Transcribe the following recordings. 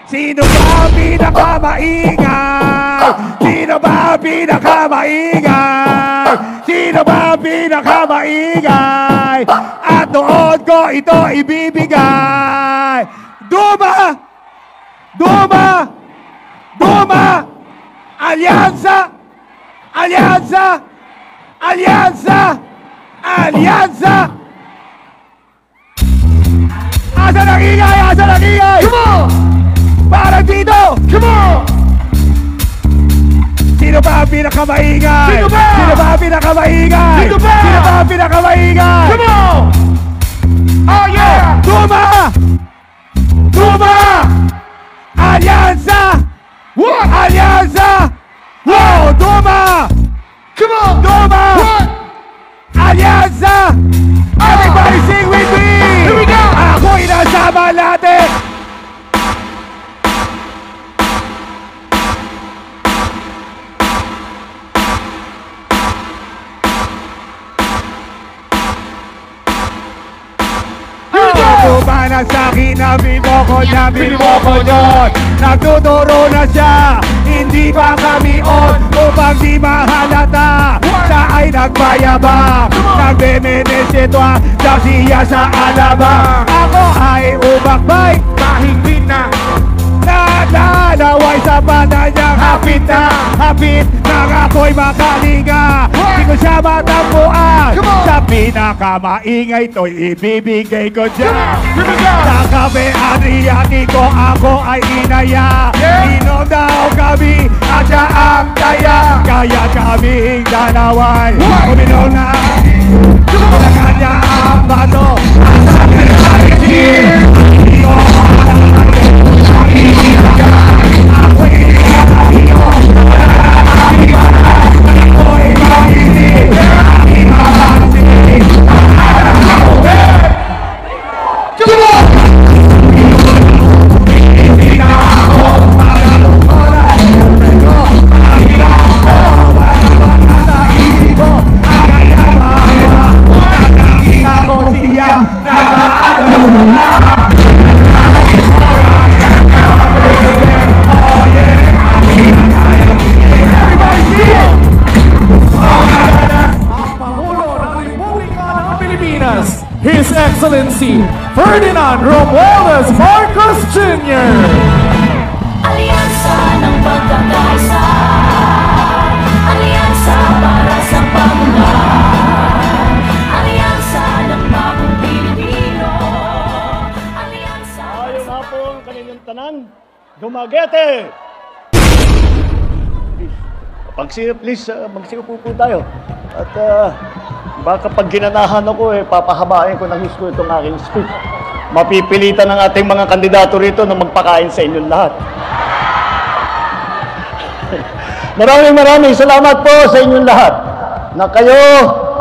Sino ba ang pinakamaingay? Sino ba ang pinakamaingay? Sino ba ang pinakamaingay? At noon ko ito ibibigay. Duma! Duma! Duma! Alyansa! Alyansa! Alyansa! Alyansa! Asa ng ingay? Asa ng ingay? Come on! Para dito! Come on! Sino ba ang pinakamaingay? Sino ba? Sino ba ang pinakamaingay? Sino ba? Sino ba ang pinakamaingay? Come on! Oh yeah! Duma! Duma! Alyansa! What? Alyansa! Wow! Duma! Come on! Duma! What? Alyansa! Everybody sing with me! Here we go! Ako'y nasama natin! Kumana sa'kin na bimoko niya, bimoko yun. Nagtuturo na siya, hindi pa kami on. Upang di mahalata, siya ay nagbayabang. Nagbemenesitwa, siya sa alabang. Ako ay umakbay, Mahigpit na! nananaway sa banda niyang hapit na. Hapit nang ako'y makalinga, di ko siya matampuan. Sa pinakamaingay to'y ibibigay ko dyan. Here we go! Sa kabe-adriati ko ako ay inaya. Inom daw kami at siya ang taya. Kaya kaming dalaway uminom na sa kanya ang bato. At sa akin ay cheer. His Excellency Ferdinand Romualdez Marcos Jr. Alyansa ng pagkakaisa, alyansa para sa panglaban, alyansa ng bagong Pilipino, alyansa para Ayaw nga po ang kanilang tanan, Dumaguete! Please, magsiupo po tayo. At baka pag ginanahan ako, papahabain ko ng hisko itong aking speech. Mapipilitan ng ating mga kandidato rito na magpakain sa inyong lahat. Maraming salamat po sa inyong lahat na kayo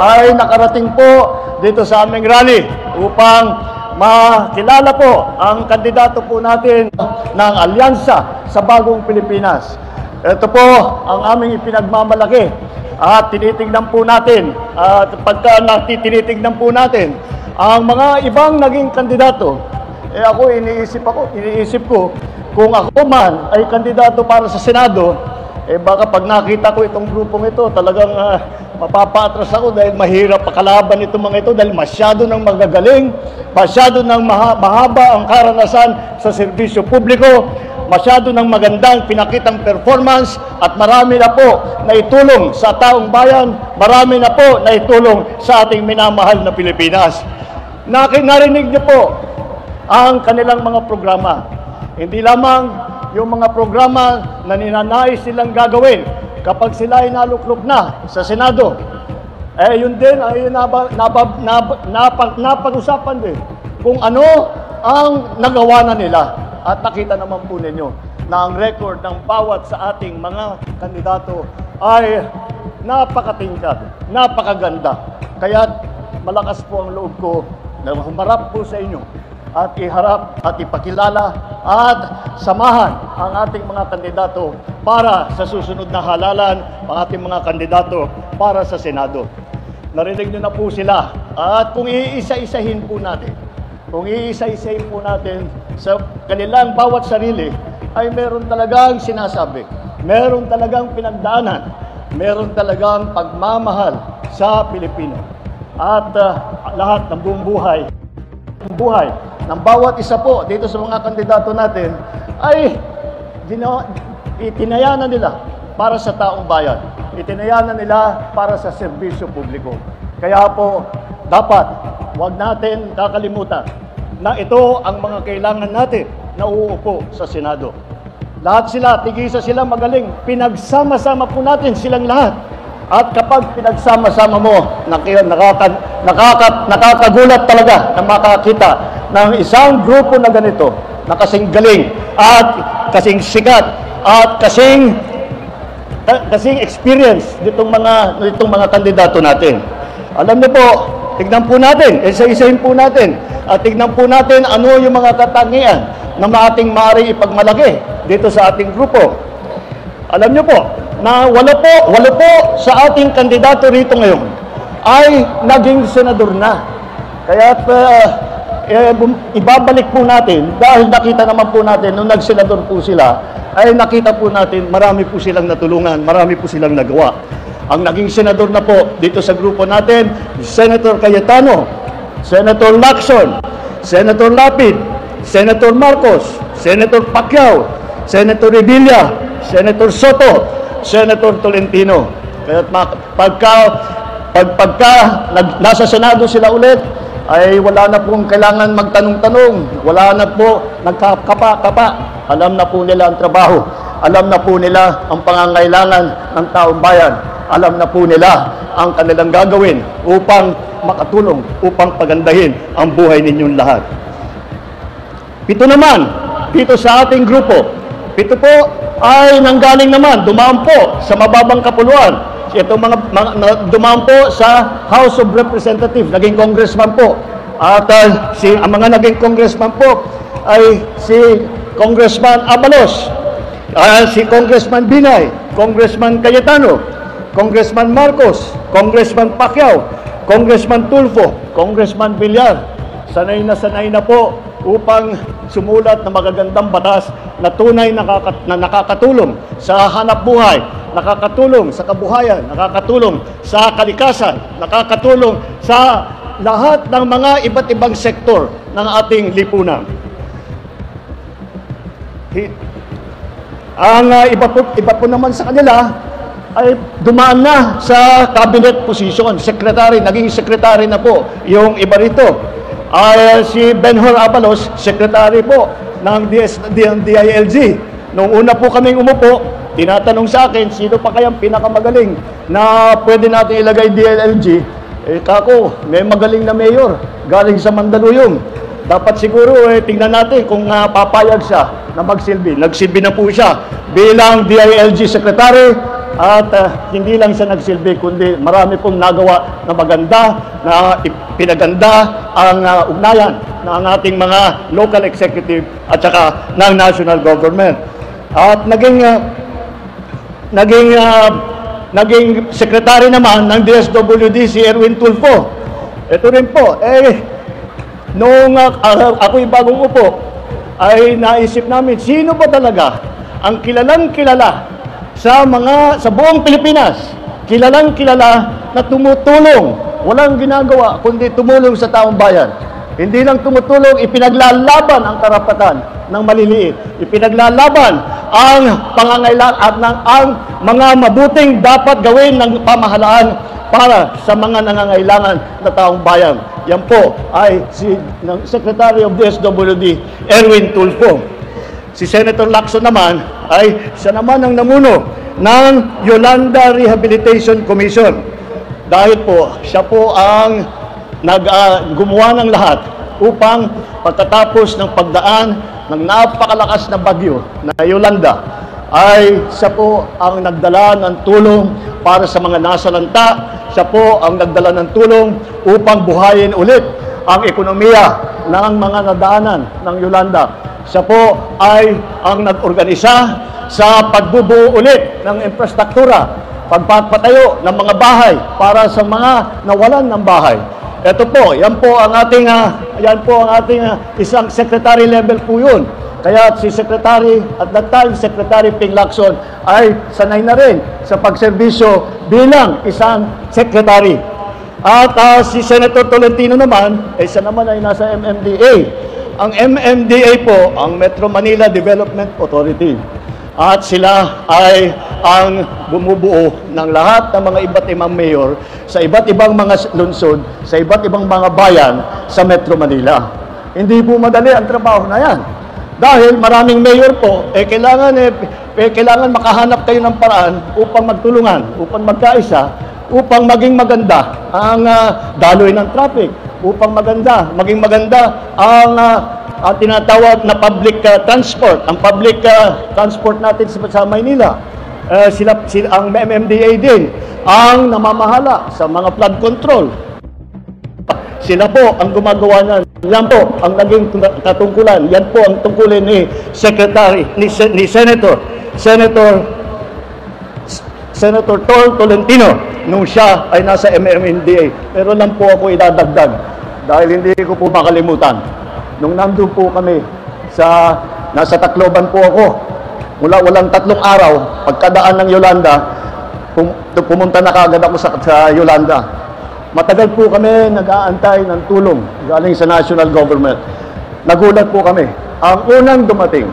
ay nakarating po dito sa aming rally upang makilala po ang kandidato po natin ng Alyansa sa Bagong Pilipinas. Ito po ang aming ipinagmamalaki at tinitignan po natin at pagka tinitignan po natin ang mga ibang naging kandidato, ako iniisip ko kung ako man ay kandidato para sa Senado, baka pag nakita ko itong grupong ito talagang mapapaatras ako dahil mahirap pakalaban itong mga ito dahil masyado nang magagaling, masyado nang mahaba ang karanasan sa serbisyo publiko, masyado ng magandang pinakitang performance at marami na po na itulong sa taong bayan, marami na po na itulong sa ating minamahal na Pilipinas. Narinig niyo po ang kanilang mga programa. Hindi lamang yung mga programa na ninanais silang gagawin kapag sila ay naluklok na sa Senado. Yun din ay napag-usapan din kung ano ang nagawa na nila. At nakita naman po ninyo na ang record ng bawat sa ating mga kandidato ay napakatingkad, napakaganda. Kaya malakas po ang loob ko na humarap po sa inyo at iharap at ipakilala at samahan ang ating mga kandidato para sa susunod na halalan, ang ating mga kandidato para sa Senado. Narinig nyo na po sila at kung iisa-isahin po natin, sa kanilang bawat sarili, ay meron talagang sinasabi, meron talagang pinagdaanan, meron talagang pagmamahal sa Pilipino. At lahat ng buong buhay ng bawat isa po dito sa mga kandidato natin ay itinayanan nila para sa taong bayan. Itinayanan nila para sa serbisyo publiko. Kaya po, dapat huwag natin kakalimutan na ito ang mga kailangan natin na uupo sa Senado. Lahat sila, tigisa sila magaling. Pinagsama-sama po natin silang lahat. At kapag pinagsama-sama mo, nakakagulat talaga na makakita ng isang grupo na ganito, na kasing galing at kasing sikat at kasing experience nitong mga kandidato natin. Alam niyo po, tignan po natin, isa-isahin po natin, at tignan po natin ano yung mga katangian na ating maaaring ipagmalaki dito sa ating grupo. Alam niyo po, na walo po sa ating kandidato rito ngayon ay naging senador na. Kaya ibabalik po natin, dahil nakita naman po natin nung nagsenador po sila, ay nakita po natin marami po silang natulungan, marami po silang nagawa. Ang naging senador na po dito sa grupo natin, Senator Cayetano, Senator Lacson, Senator Lapid, Senator Marcos, Senator Pacquiao, Senator Revilla, Senator Soto, Senator Tolentino. Kaya pagka nasa Senado sila ulit, ay wala na pong kailangan magtanong-tanong, wala na po nagkakapa-kapa. Alam na po nila ang trabaho, alam na po nila ang pangangailangan ng taong bayan, alam na po nila ang kanilang gagawin upang makatulong, upang pagandahin ang buhay ninyong lahat. Pito naman, dito sa ating grupo, pito po ay nanggaling naman, dumaan po sa mababang kapuluan. Ito mga dumaan po sa House of Representatives, naging congressman po. At ang mga naging congressman po ay si Congressman Abalos, si Congressman Binay, Congressman Cayetano, Congressman Marcos, Congressman Pacquiao, Congressman Tulfo, Congressman Villar. Sanay na po upang sumulat ng magagandang batas na tunay na nakakatulong sa hanap buhay, nakakatulong sa kabuhayan, nakakatulong sa kalikasan, nakakatulong sa lahat ng mga iba't ibang sektor ng ating lipunan. Ang iba po naman sa kanila ay dumaan na sa cabinet position, secretary, naging secretary na po yung iba rito. Si Benhur Abalos, secretary po ng DILG. Nung una po kaming umupo, tinatanong sa akin, sino pa kayang pinakamagaling na pwede natin ilagay DILG? Kako, may magaling na mayor, galing sa Mandaluyong. Dapat siguro, tingnan natin kung papayag siya na magsilbi. Nagsilbi na po siya bilang DILG secretary. At hindi lang siya nagsilbi, kundi marami pong nagawa na maganda, na pinaganda ang ugnayan ng ating mga local executive at saka ng national government. At naging secretary naman ng DSWD si Erwin Tulfo. Ito rin po, noong ako'y bagong upo, ay naisip namin, sino ba talaga ang kilalang-kilala sa buong Pilipinas, kilalang-kilala na tumutulong, walang ginagawa kundi tumulong sa taong bayan. Hindi lang tumutulong, ipinaglalaban ang karapatan ng maliliit. Ipinaglalaban ang pangangailangan at ang mga mabuting dapat gawin ng pamahalaan para sa mga nangangailangan na taong bayan. Yan po ay si Secretary of DSWD, Erwin Tulfo. Si Senator Lacson naman ay siya naman ang namuno ng Yolanda Rehabilitation Commission. Dahil po, siya po ang gumawa ng lahat upang pagkatapos ng pagdaan ng napakalakas na bagyo na Yolanda, ay siya po ang nagdala ng tulong para sa mga nasalanta. Siya po ang nagdala ng tulong upang buhayin ulit ang ekonomiya ng mga nadaanan ng Yolanda. Siya po ay ang nag-organisa sa pagbubuo ulit ng infrastruktura, pagpapatayo ng mga bahay para sa mga nawalan ng bahay. Ito po, yan po ang ating isang secretary level po yun. Kaya si Secretary, at that time, Secretary Ping Lacson ay sanay na rin sa pagserbisyo bilang isang secretary. At si Senator Tolentino naman, siya naman ay nasa MMDA. Ang MMDA po, ang Metro Manila Development Authority. At sila ay ang bumubuo ng lahat ng mga iba't ibang mayor sa iba't ibang mga lungsod, sa iba't ibang mga bayan sa Metro Manila. Hindi po madali ang trabaho na yan. Dahil maraming mayor po, kailangan makahanap kayo ng paraan upang magtulungan, upang magkaisa, upang maging maganda ang daloy ng traffic, upang maging maganda ang tinatawag na public transport, ang public transport natin sa Maynila. Ang MMDA din ang namamahala sa mga flood control. Sila po ang gumagawa niyan. Yan po ang naging katungkulan. Yan po ang tungkulin ni Senator Tol Tolentino nung siya ay nasa MMDA. Pero lang po ako idadagdag dahil hindi ko po makalimutan. Nung nandun po kami nasa Tacloban po ako, walang 3 araw, pagkadaan ng Yolanda, pumunta na kaagad ako sa Yolanda. Matagal po kami nag-aantay ng tulong galing sa national government. Nagulat po kami. Ang unang dumating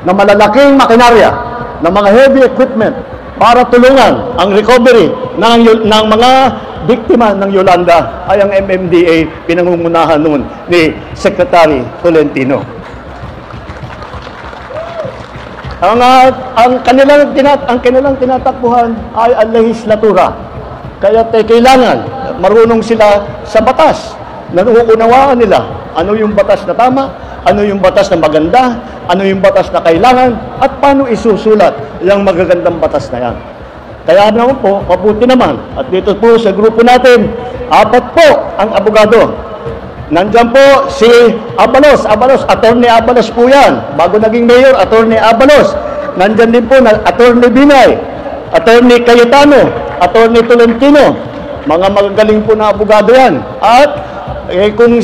na malalaking makinarya, ng mga heavy equipment para tulungan ang recovery ng mga biktima ng Yolanda ay ang MMDA, pinangungunahan noon ni Secretary Tolentino. Ang kanilang tinatakbuhan ay ang lehislatura. Kaya kailangan marunong sila sa batas. Nauunawaan nila ano yung batas na tama, ano yung batas na maganda, ano yung batas na kailangan, at paano isusulat yung magagandang batas na yan. Kaya naman po, mabuti naman. At dito po sa grupo natin, 4 po ang abogado. Nandiyan po si Abalos, Attorney Abalos po yan. Bago naging mayor, Attorney Abalos. Nandiyan din po na Attorney Binay, Attorney Cayetano, Attorney Tolentino. Mga magagaling po na abogado yan. At kung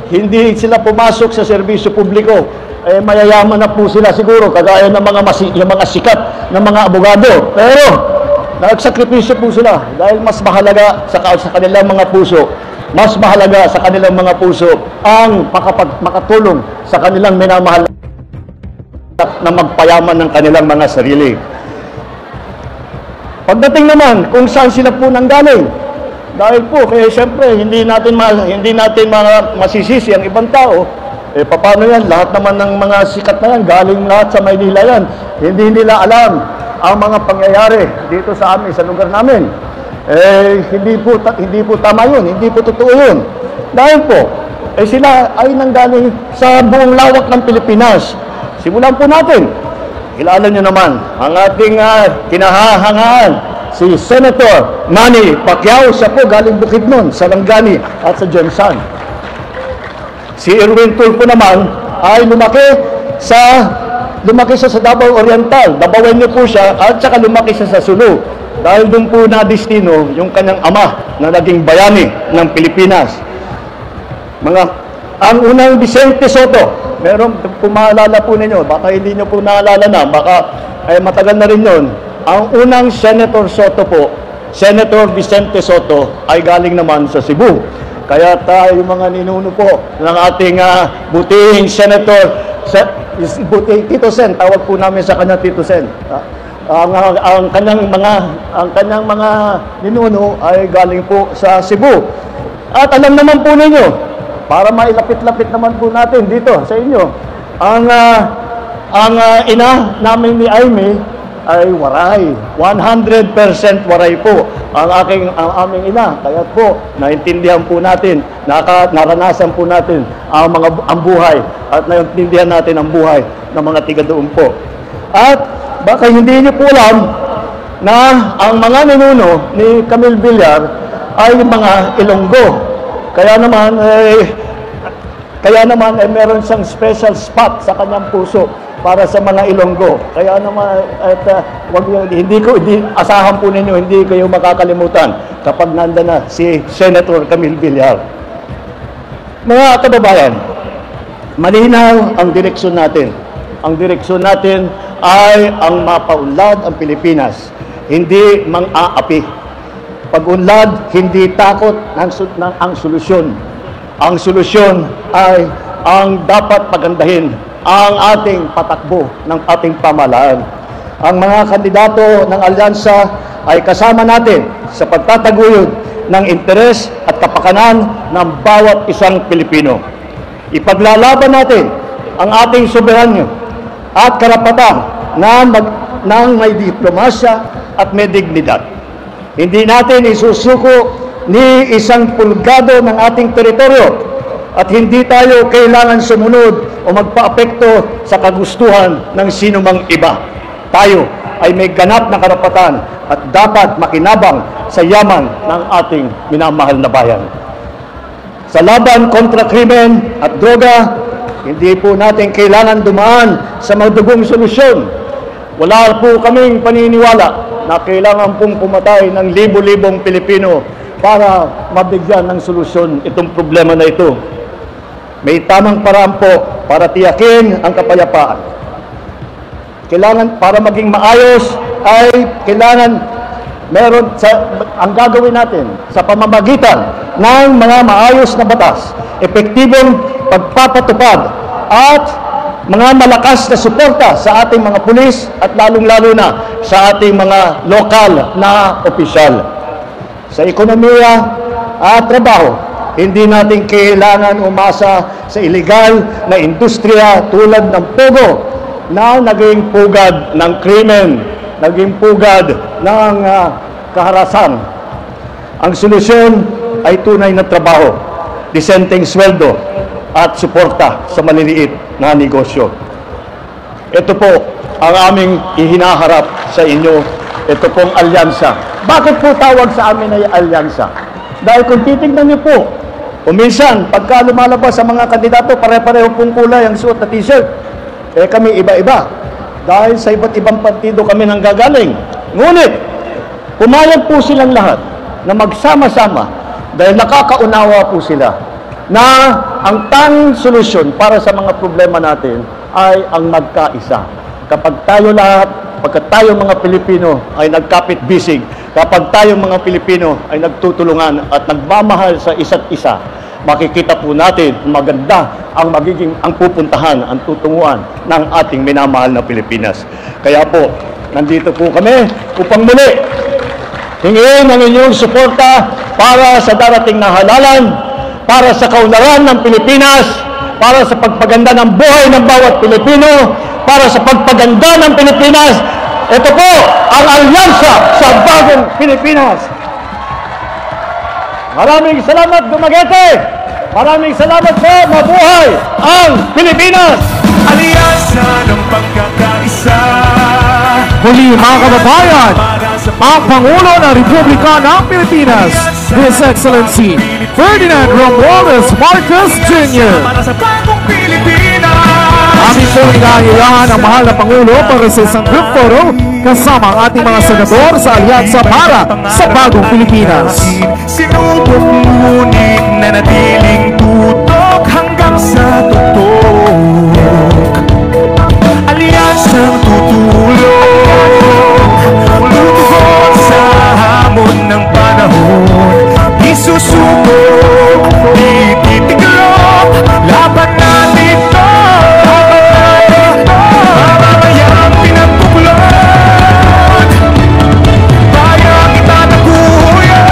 hindi sila pumasok sa serbisyo publiko, mayayaman na po sila siguro, kagaya ng yung mga sikat ng mga abogado. Pero, nagsakripisyo po sila dahil mas mahalaga sa kanilang mga puso, mas mahalaga sa kanilang mga puso ang makatulong sa kanilang minamahal na magpayaman ng kanilang mga sarili. Pagdating naman kung saan sila po nanggaling, dahil po, kaya siyempre, hindi natin masisisi ang ibang tao. Paano yan? Lahat naman ng mga sikat na yan, galing lahat sa Maynila yan. Hindi nila alam ang mga pangyayari dito sa amin, sa lugar namin. Hindi po tama yun, hindi po totoo yun. Dahil po, sila ay nanggaling sa buong lawak ng Pilipinas. Simulan po natin. Kilala nyo naman ang ating kinahahangaan, si Senator Manny Pacquiao. Siya po galing Bukidnon, Sarangani at sa Jonsan. Si Erwin Tulfo naman ay lumaki siya sa Davao Oriental. Dabawenyo po siya at saka lumaki siya sa Sulu. Dahil doon po na-destino yung kanyang ama na naging bayani ng Pilipinas. Ang unang Vicente Soto, meron kung maalala po ninyo, baka hindi nyo po naalala na, baka matagal na rin yun. Ang unang Senator Soto po, Senator Vicente Soto, ay galing naman sa Cebu. Kaya tayo mga ninuno po ng ating butihing Senator, Tito Sen, tawag po namin sa kanya Tito Sen. Ang kanyang mga ninuno ay galing po sa Cebu. At alam naman po ninyo, para mailapit-lapit naman po natin dito sa inyo, ang ina namin ni Aimee ay waray. 100% waray po ang aming ina. Kaya po, naintindihan po natin, naranasan po natin ang buhay at naintindihan natin ang buhay ng mga tiga doon po. At baka hindi niyo po alam na ang mga ninuno ni Camille Villar ay mga Ilonggo. Kaya naman meron siyang special spot sa kanyang puso para sa mga Ilonggo. Kaya naman asahan po ninyo, hindi kayo makakalimutan kapag nanda na si Senator Camille Villar. Mga kababayan, Malinaw ang direksyon natin. Ang direksyon natin ay ang mapaunlad ang Pilipinas, hindi mang-aapi. Pag-unlad, hindi takot ang solusyon. Ang solusyon ay ang dapat pagandahin ang ating patakbo ng ating pamahalaan. Ang mga kandidato ng alyansa ay kasama natin sa pagtataguyod ng interes at kapakanan ng bawat isang Pilipino. Ipaglalaban natin ang ating soberanyo at karapatan na may diplomasya at may dignidad. Hindi natin isusuko ni isang pulgado ng ating teritoryo at hindi tayo kailangan sumunod o magpaapekto sa kagustuhan ng sinumang iba. Tayo ay may ganap na karapatan at dapat makinabang sa yaman ng ating minamahal na bayan. Sa laban kontra krimen at droga, hindi po natin kailangan dumaan sa madugong solusyon. Wala po kaming paniniwala na kailangan pong pumatay ng libo-libong Pilipino para mabigyan ng solusyon itong problema na ito. May tamang paraan po para tiyakin ang kapayapaan. Kailangan, para maging maayos, ay kailangan meron ang gagawin natin sa pamamagitan ng mga maayos na batas, epektibong pagpapatupad at mga malakas na suporta sa ating mga pulis at lalong-lalo na sa ating mga lokal na opisyal. Sa ekonomiya at trabaho, hindi natin kailangan umasa sa ilegal na industriya tulad ng pogo na naging pugad ng krimen, naging pugad ng kaharasan. Ang solusyon ay tunay na trabaho, disenteng sweldo at suporta sa maliliit na negosyo. Ito po ang aming ihinaharap sa inyo, ito pong alyansa. Bakit po tawag sa amin ay alyansa? Dahil kung titignan niyo po, minsan, pagka lumalabas sa mga kandidato, pare-pareho pong kulay ang suot na t-shirt. Kami iba-iba. Dahil sa iba't ibang partido kami nang gagaling. Ngunit, pumayag po silang lahat na magsama-sama dahil nakakaunawa po sila na ang tanging solusyon para sa mga problema natin ay ang magkaisa. Kapag tayo lahat, pagkat tayo mga Pilipino ay nagkapit-bisig, kapag tayo mga Pilipino ay nagtutulungan at nagmamahal sa isa't isa, makikita po natin maganda ang ang pupuntahan, ang tutunguhan ng ating minamahal na Pilipinas. Kaya po, nandito po kami upang muli hingin ang inyong suporta para sa darating na halalan, para sa kaunlaran ng Pilipinas, para sa pagpaganda ng buhay ng bawat Pilipino, para sa pagpaganda ng Pilipinas. Ito po ang alyansa sa bagong Pilipinas. Maraming salamat, Dumaguete! Maraming salamat po! Mabuhay ang Pilipinas! Alyansa ng pagkakaisa. Muli mga kababayan, ang Pangulo ng Republika ng Pilipinas, His Excellency Ferdinand Romualdez Marcos Jr. Para sa bagong Pilipinas. Aming po inaanyayahan ang mahal na Pangulo para sa isang group photo kasama ang ating mga senador sa alyansa para sa bagong Pilipinas. Sinubok ngunit nanatiling tutok hanggang sa tutok. Alyansang tutulong, lumuhod sa hamon ng panahon. Isusubok, ititiklop, laban natin to. Mamamayang pinagpukulot, bayang itataguyan.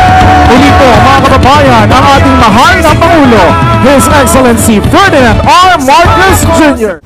Uli po mga kababayan, ang ating mahal na Pangulo, His Excellency Ferdinand R. Marcos Jr.